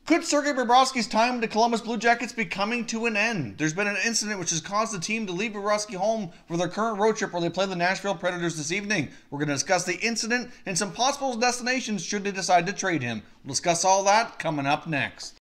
Could Sergei Bobrovsky's time with the Columbus Blue Jackets be coming to an end? There's been an incident which has caused the team to leave Bobrovsky home for their current road trip where they play the Nashville Predators this evening. We're going to discuss the incident and some possible destinations should they decide to trade him. We'll discuss all that coming up next.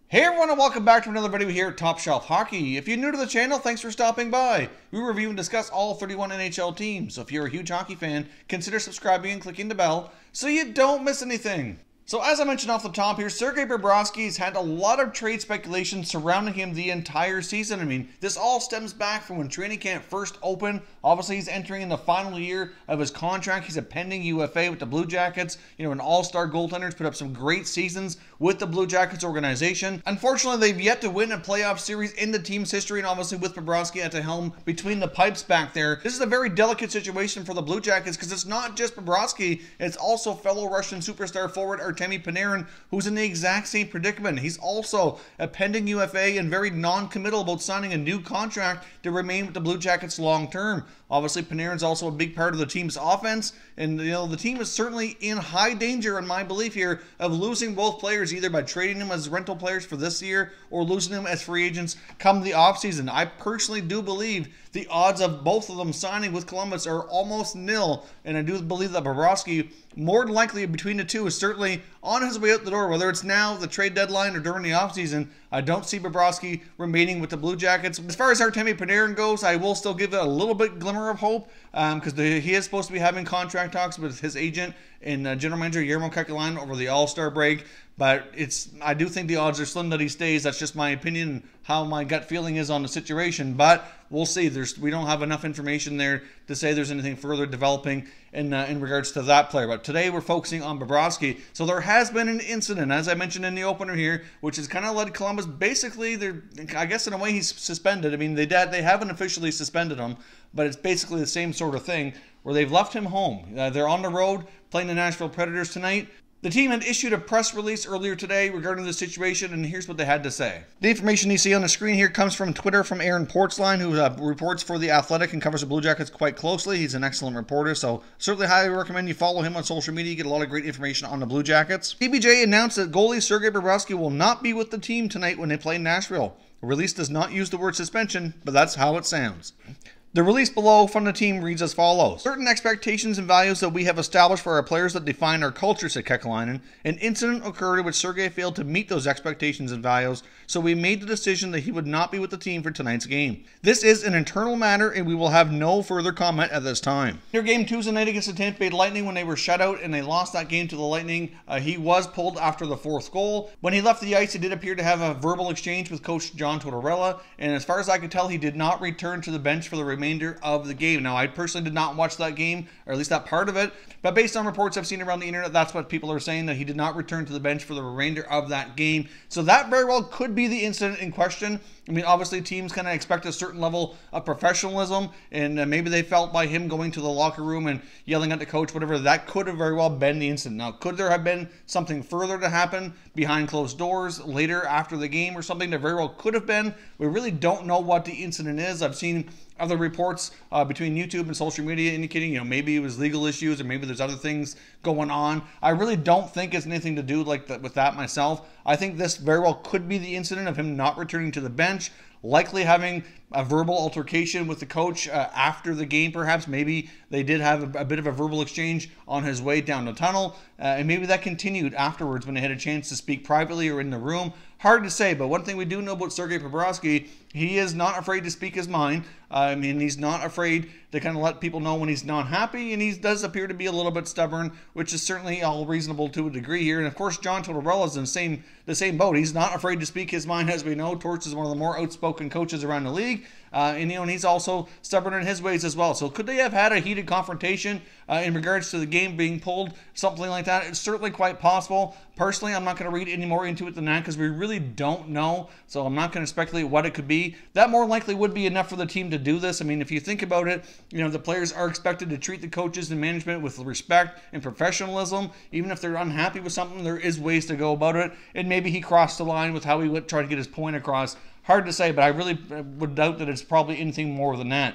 Hey everyone, and welcome back to another video here at Top Shelf Hockey. If you're new to the channel, thanks for stopping by. We review and discuss all 31 NHL teams, so if you're a huge hockey fan, consider subscribing and clicking the bell so you don't miss anything. So as I mentioned off the top here, Sergei Bobrovsky has had a lot of trade speculation surrounding him the entire season. I mean, this all stems back from when training camp first opened. Obviously, he's entering in the final year of his contract. He's a pending UFA with the Blue Jackets. You know, an all-star goaltender. He's put up some great seasons with the Blue Jackets organization. Unfortunately, they've yet to win a playoff series in the team's history, and obviously with Bobrovsky at the helm between the pipes back there. This is a very delicate situation for the Blue Jackets because it's not just Bobrovsky, it's also fellow Russian superstar forward Artemi Panarin, who's in the exact same predicament. He's also a pending UFA and very non-committal about signing a new contract to remain with the Blue Jackets long-term. Obviously, Panarin's also a big part of the team's offense, and you know the team is certainly in high danger, in my belief here, of losing both players either by trading them as rental players for this year or losing them as free agents come the offseason. I personally do believe the odds of both of them signing with Columbus are almost nil, and I do believe that Bobrovsky, more than likely between the two, is certainly on his way out the door, whether it's now, the trade deadline, or during the offseason. I don't see Bobrovsky remaining with the Blue Jackets. As far as Artemi Panarin goes, I will still give it a little bit glimmer of hope because he is supposed to be having contract talks with his agent and general manager Jarmo Kekalainen over the All-Star break. But I do think the odds are slim that he stays. That's just my opinion and how my gut feeling is on the situation. But we'll see. We don't have enough information there to say there's anything further developing in regards to that player. But today we're focusing on Bobrovsky. So there has been an incident, as I mentioned in the opener here, which has kind of led Columbus. Basically, I guess in a way he's suspended. I mean, they haven't officially suspended him, but it's basically the same sort of thing where they've left him home. They're on the road playing the Nashville Predators tonight. The team had issued a press release earlier today regarding the situation, and here's what they had to say. The information you see on the screen here comes from Twitter from Aaron Portzline, who reports for The Athletic and covers the Blue Jackets quite closely. He's an excellent reporter, so certainly highly recommend you follow him on social media. You get a lot of great information on the Blue Jackets. CBJ announced that goalie Sergei Bobrovsky will not be with the team tonight when they play Nashville. The release does not use the word suspension, but that's how it sounds. The release below from the team reads as follows. Certain expectations and values that we have established for our players that define our culture, said Kekalainen. An incident occurred in which Sergei failed to meet those expectations and values, so we made the decision that he would not be with the team for tonight's game. This is an internal matter, and we will have no further comment at this time. Their game Tuesday night against the Tampa Bay Lightning, when they were shut out and they lost that game to the Lightning, he was pulled after the fourth goal. When he left the ice, he did appear to have a verbal exchange with Coach John Tortorella, and as far as I could tell, he did not return to the bench for the remainder of the game. Now, I personally did not watch that game, or at least that part of it, but based on reports I've seen around the internet, that's what people are saying, that he did not return to the bench for the remainder of that game. So that very well could be the incident in question. I mean, obviously teams kind of expect a certain level of professionalism, and maybe they felt by him going to the locker room and yelling at the coach, whatever, that could have very well been the incident. Now, could there have been something further to happen behind closed doors later after the game or something? That very well could have been. We really don't know what the incident is. I've seen other reports between YouTube and social media indicating, you know, maybe it was legal issues or maybe there's other things going on. I really don't think it's anything to do like that with that myself. I think this very well could be the incident of him not returning to the bench, likely having a verbal altercation with the coach after the game, perhaps. Maybe they did have a bit of a verbal exchange on his way down the tunnel, and maybe that continued afterwards when they had a chance to speak privately or in the room. Hard to say, but one thing we do know about Sergei Bobrovsky, he is not afraid to speak his mind. I mean, he's not afraid to kind of let people know when he's not happy, and he does appear to be a little bit stubborn, which is certainly all reasonable to a degree here. And of course, John Tortorella is in the same boat. He's not afraid to speak his mind, as we know. Torts is one of the more outspoken coaches around the league. And he's also stubborn in his ways as well. So could they have had a heated confrontation in regards to the game being pulled, something like that? It's certainly quite possible. Personally, I'm not going to read any more into it than that because we really don't know. So I'm not going to speculate what it could be. That more likely would be enough for the team to do this. I mean, if you think about it, the players are expected to treat the coaches and management with respect and professionalism. Even if they're unhappy with something, there is ways to go about it. And maybe he crossed the line with how he would try to get his point across hard to say, but I really would doubt that it's probably anything more than that.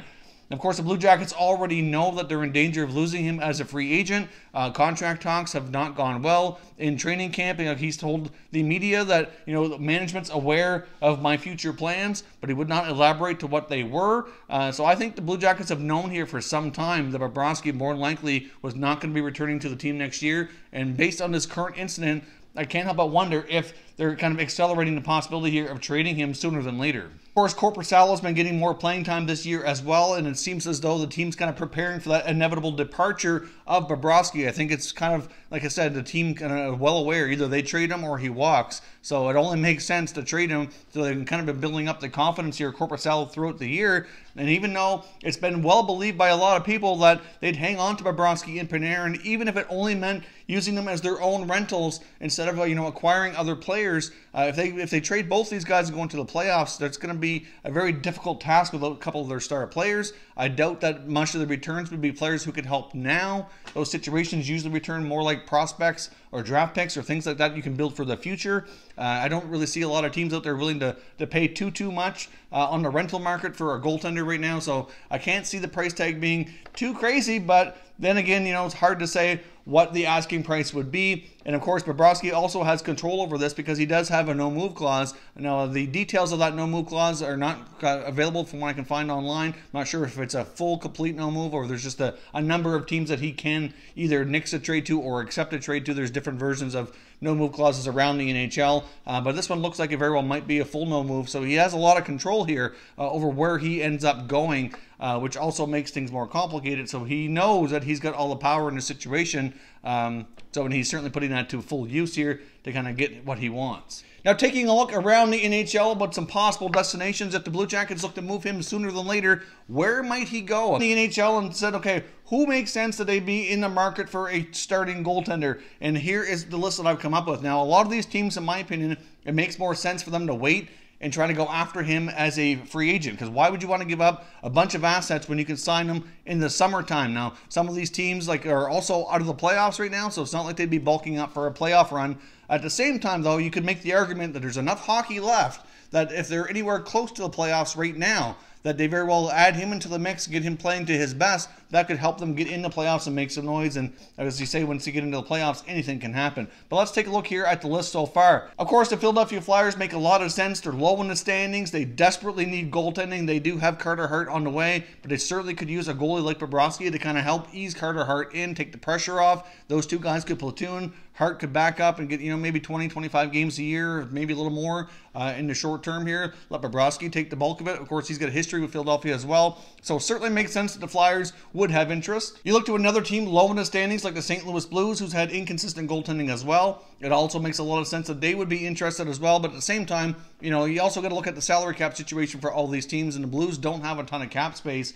Of course, the Blue Jackets already know that they're in danger of losing him as a free agent. Contract talks have not gone well in training camp. He's told the media that the management's aware of my future plans, but he would not elaborate to what they were. So I think the Blue Jackets have known here for some time that Bobrovsky more than likely was not going to be returning to the team next year. And based on this current incident, I can't help but wonder if they're kind of accelerating the possibility here of trading him sooner than later. Of course, Korpisalo's been getting more playing time this year as well, and it seems as though the team's kind of preparing for that inevitable departure of Bobrovsky. I think it's kind of, like I said, the team kind of well aware either they trade him or he walks. So it only makes sense to trade him so they can kind of be building up the confidence here, Korpisalo, throughout the year. And even though it's been well believed by a lot of people that they'd hang on to Bobrovsky and Panarin, even if it only meant using them as their own rentals instead of acquiring other players, if they trade both these guys and go into the playoffs, that's going to be a very difficult task with a couple of their star players. I doubt that much of the returns would be players who could help now. Those situations usually return more like prospects or draft picks or things like that you can build for the future. I don't really see a lot of teams out there willing to pay too much on the rental market for a goaltender right now, so I can't see the price tag being too crazy, but then again, it's hard to say what the asking price would be. And of course, Bobrovsky also has control over this because he does have a no-move clause. Now, the details of that no-move clause are not available from what I can find online. I'm not sure if it's a full, complete no-move or there's just a number of teams that he can either nix a trade to or accept a trade to. There's different versions of no-move clauses around the NHL, but this one looks like it very well might be a full no-move. So he has a lot of control here over where he ends up going, which also makes things more complicated. So he knows that he's got all the power in the situation. And he's certainly putting that to full use here to kind of get what he wants. Now, taking a look around the NHL about some possible destinations, if the Blue Jackets look to move him sooner than later, where might he go? In the NHL and said, okay, who makes sense that they be in the market for a starting goaltender? And here is the list that I've come up with. Now, a lot of these teams, in my opinion, it makes more sense for them to wait and try to go after him as a free agent. Because why would you want to give up a bunch of assets when you can sign them in the summertime? Now, some of these teams are also out of the playoffs right now, so it's not like they'd be bulking up for a playoff run. At the same time, though, you could make the argument that there's enough hockey left that if they're anywhere close to the playoffs right now, that they very well add him into the mix, get him playing to his best. That could help them get in the playoffs and make some noise. And as you say, once you get into the playoffs, anything can happen. But let's take a look here at the list so far. Of course, the Philadelphia Flyers make a lot of sense. They're low in the standings. They desperately need goaltending. They do have Carter Hart on the way, but they certainly could use a goalie like Bobrovsky to kind of help ease Carter Hart in, take the pressure off. Those two guys could platoon. Hart could back up and get, maybe 20, 25 games a year, maybe a little more in the short term here. Let Bobrovsky take the bulk of it. Of course, he's got a history with Philadelphia as well. So it certainly makes sense that the Flyers would have interest. You look to another team low in the standings like the St. Louis Blues, who's had inconsistent goaltending as well. It also makes a lot of sense that they would be interested as well. But at the same time, you also got to look at the salary cap situation for all these teams. And the Blues don't have a ton of cap space.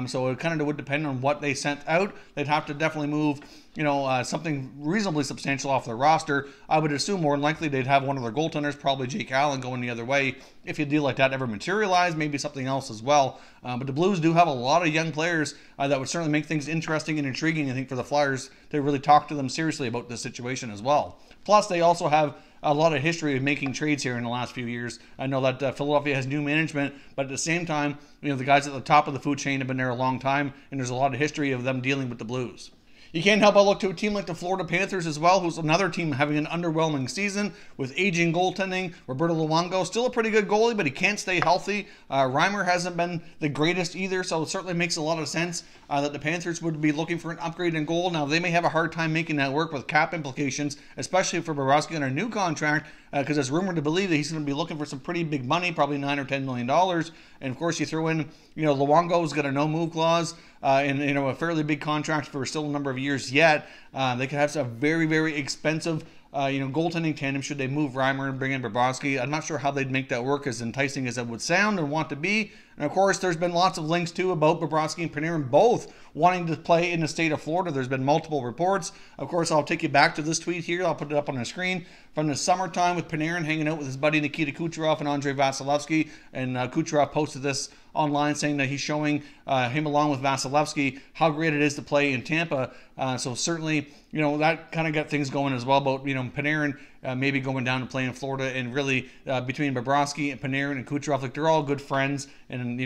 So it kind of would depend on what they sent out. They'd have to definitely move, something reasonably substantial off their roster. I would assume more than likely they'd have one of their goaltenders, probably Jake Allen, going the other way. If a deal like that ever materialized, maybe something else as well. But the Blues do have a lot of young players that would certainly make things interesting and intriguing, I think, for the Flyers to really talk to them seriously about this situation as well. Plus, they also have a lot of history of making trades here in the last few years. I know that Philadelphia has new management, but at the same time, the guys at the top of the food chain have been there a long time, and there's a lot of history of them dealing with the Blues. You can't help but look to a team like the Florida Panthers as well, who's another team having an underwhelming season with aging goaltending. Roberto Luongo, still a pretty good goalie, but he can't stay healthy. Reimer hasn't been the greatest either, so it certainly makes a lot of sense that the Panthers would be looking for an upgrade in goal. Now, they may have a hard time making that work with cap implications, especially for Bobrovsky on a new contract, because it's rumored to believe that he's going to be looking for some pretty big money, probably $9 or $10 million. And of course, you throw in, Luongo's got a no-move clause and a fairly big contract for still a number of years yet. They could have some very, very expensive goaltending tandem should they move Reimer and bring in Bobrovsky. I'm not sure how they'd make that work as enticing as it would sound or want to be. And of course, there's been lots of links too about Bobrovsky and Panarin both wanting to play in the state of Florida. There's been multiple reports. Of course, I'll take you back to this tweet here. I'll put it up on the screen. From the summertime with Panarin hanging out with his buddy Nikita Kucherov and Andrei Vasilevsky. And Kucherov posted this online saying that he's showing him along with Vasilevsky how great it is to play in Tampa. So certainly, that kind of got things going as well about, Panarin maybe going down and playing in Florida, and really between Bobrovsky and Panarin and Kucherov, like they're all good friends, and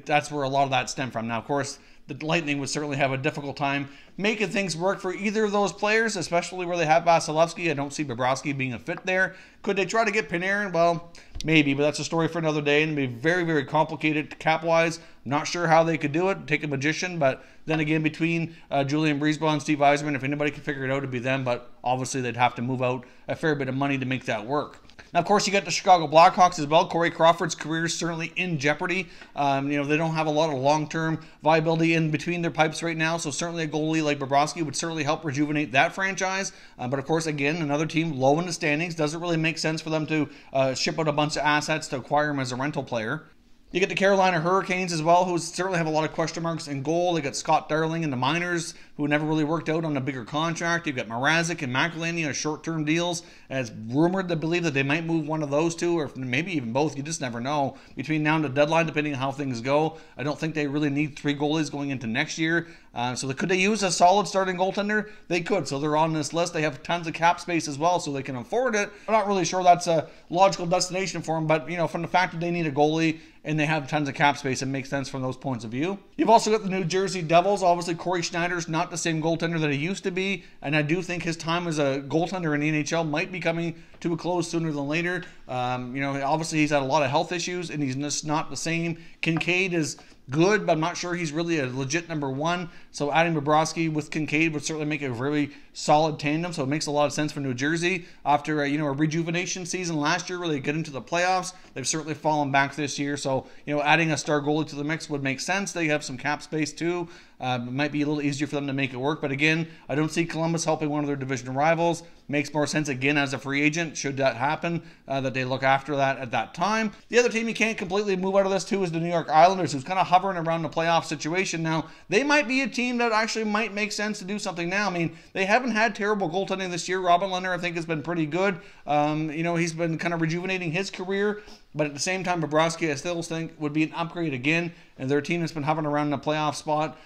that's where a lot of that stemmed from. Now, of course, the Lightning would certainly have a difficult time making things work for either of those players, especially where they have Vasilevsky. I don't see Bobrovsky being a fit there. Could they try to get Panarin? Well, maybe, but that's a story for another day, and it'd be very, very complicated cap-wise. I'm not sure how they could do it, take a magician, but then again, between Julian Breezeball and Steve Yzerman, if anybody could figure it out, it'd be them, but obviously they'd have to move out a fair bit of money to make that work. Now, of course, you got the Chicago Blackhawks as well. Corey Crawford's career is certainly in jeopardy. They don't have a lot of long-term viability in between their pipes right now, so certainly a goalie like Bobrovsky would certainly help rejuvenate that franchise. But, of course, again, another team low in the standings. Doesn't really make sense for them to ship out a bunch of assets to acquire him as a rental player. You get the Carolina Hurricanes as well, who certainly have a lot of question marks in goal. They got Scott Darling in the minors, who never really worked out on a bigger contract. You've got Mrazek and McElhinney on short-term deals. And it's rumored to believe that they might move one of those two, or maybe even both. You just never know. Between now and the deadline, depending on how things go, I don't think they really need 3 goalies going into next year. So could they use a solid starting goaltender? They could. So they're on this list. They have tons of cap space as well, so they can afford it. I'm not really sure that's a logical destination for them, but from the fact that they need a goalie and they have tons of cap space, it makes sense from those points of view. You've also got the New Jersey Devils. Obviously, Corey Schneider's not the same goaltender that he used to be, and I do think his time as a goaltender in the NHL might be coming to a close sooner than later. Obviously he's had a lot of health issues, and he's just not the same. Kincaid is good, but I'm not sure he's really a legit number one. So adding Bobrovsky with Kincaid would certainly make a really solid tandem. So it makes a lot of sense for New Jersey. After a rejuvenation season last year where they get into the playoffs, they've certainly fallen back this year. So adding a star goalie to the mix would make sense. They have some cap space too. It might be a little easier for them to make it work. But again, I don't see Columbus helping one of their division rivals. Makes more sense again as a free agent, should that happen, that they look after that at that time. The other team you can't completely move out of this too is the New York Islanders, who's kind of hovering around the playoff situation now. They might be a team that actually might make sense to do something now. I mean, they haven't had terrible goaltending this year. Robin Lehner, I think, has been pretty good. He's been kind of rejuvenating his career. But at the same time, Bobrovsky, I still think, would be an upgrade again. And their team has been hovering around in the playoff spot.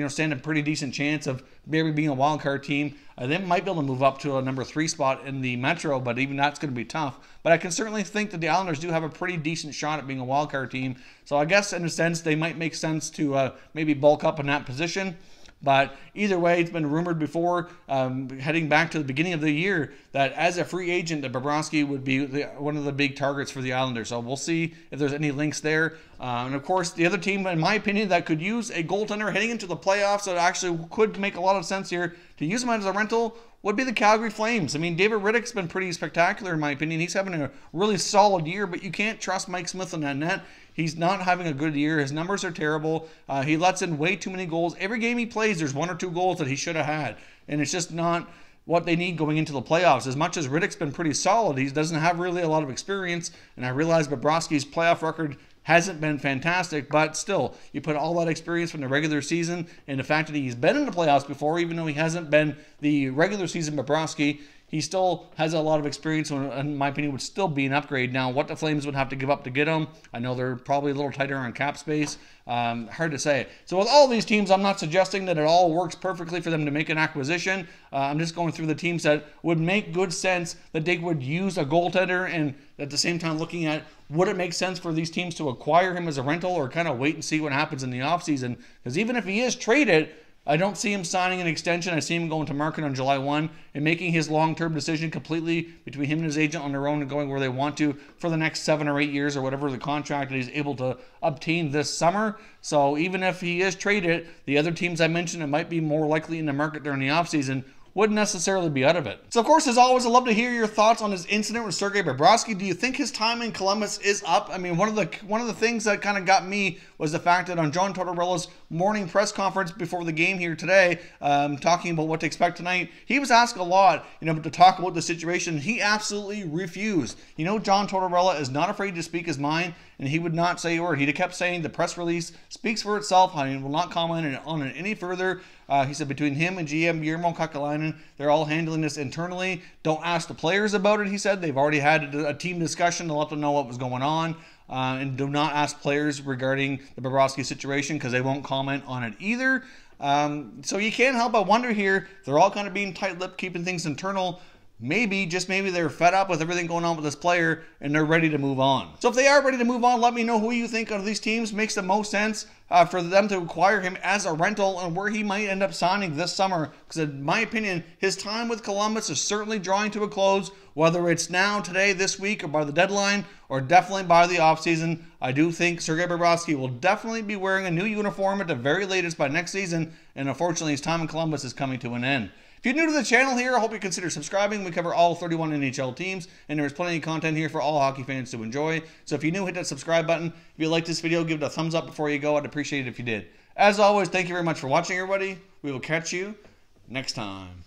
Stand a pretty decent chance of maybe being a wild card team. They might be able to move up to a number 3 spot in the Metro, but even that's going to be tough. But I can certainly think that the Islanders do have a pretty decent shot at being a wild card team. So I guess in a sense, they might make sense to maybe bulk up in that position. But either way, it's been rumored before, heading back to the beginning of the year, that as a free agent, that Bobrovsky would be one of the big targets for the Islanders. So we'll see if there's any links there. And of course, the other team, in my opinion, that could use a goaltender heading into the playoffs that actually could make a lot of sense here to use him as a rental would be the Calgary Flames. I mean, David Riddick's been pretty spectacular in my opinion. He's having a really solid year, but you can't trust Mike Smith in that net. He's not having a good year. His numbers are terrible. He lets in way too many goals. Every game he plays, there's 1 or 2 goals that he should have had. And it's just not what they need going into the playoffs. As much as Riddick's been pretty solid, he doesn't have really a lot of experience. And I realize Bobrovsky's playoff record hasn't been fantastic, but still, you put all that experience from the regular season and the fact that he's been in the playoffs before, even though he hasn't been the regular season Bobrovsky, he still has a lot of experience, and in my opinion, would still be an upgrade. Now, what the Flames would have to give up to get him, I know they're probably a little tighter on cap space. Hard to say. So with all these teams, I'm not suggesting that it all works perfectly for them to make an acquisition. I'm just going through the teams that would make good sense, that they would use a goaltender, and at the same time looking at would it make sense for these teams to acquire him as a rental or kind of wait and see what happens in the offseason. Because even if he is traded, I don't see him signing an extension. I see him going to market on July 1 and making his long-term decision completely between him and his agent on their own and going where they want to for the next 7 or 8 years or whatever the contract that he's able to obtain this summer. So even if he is traded, the other teams I mentioned, it might be more likely in the market during the offseason, wouldn't necessarily be out of it. So, of course, as always, I'd love to hear your thoughts on this incident with Sergei Bobrovsky. Do you think his time in Columbus is up? I mean, one of the things that kind of got me was the fact that on John Tortorella's morning press conference before the game here today, talking about what to expect tonight, he was asked a lot, to talk about the situation. He absolutely refused. John Tortorella is not afraid to speak his mind, and he would not say a word. He kept saying the press release speaks for itself. I will not comment on it any further. He said between him and GM Guillermo Kakalainen, they're all handling this internally. Don't ask the players about it, he said. They've already had a team discussion to let them know what was going on. And do not ask players regarding the Bobrovsky situation because they won't comment on it either. So you can't help but wonder here, they're all kind of being tight-lipped, keeping things internal. Maybe, just maybe, they're fed up with everything going on with this player and they're ready to move on. So if they are ready to move on, let me know who you think out of these teams makes the most sense for them to acquire him as a rental and where he might end up signing this summer. Because in my opinion, his time with Columbus is certainly drawing to a close, whether it's now, today, this week, or by the deadline, or definitely by the offseason. I do think Sergei Bobrovsky will definitely be wearing a new uniform at the very latest by next season, and unfortunately his time in Columbus is coming to an end. If you're new to the channel here, I hope you consider subscribing. We cover all 31 NHL teams, and there's plenty of content here for all hockey fans to enjoy. So if you're new, hit that subscribe button. If you like this video, give it a thumbs up before you go. I'd appreciate it if you did. As always, thank you very much for watching, everybody. We will catch you next time.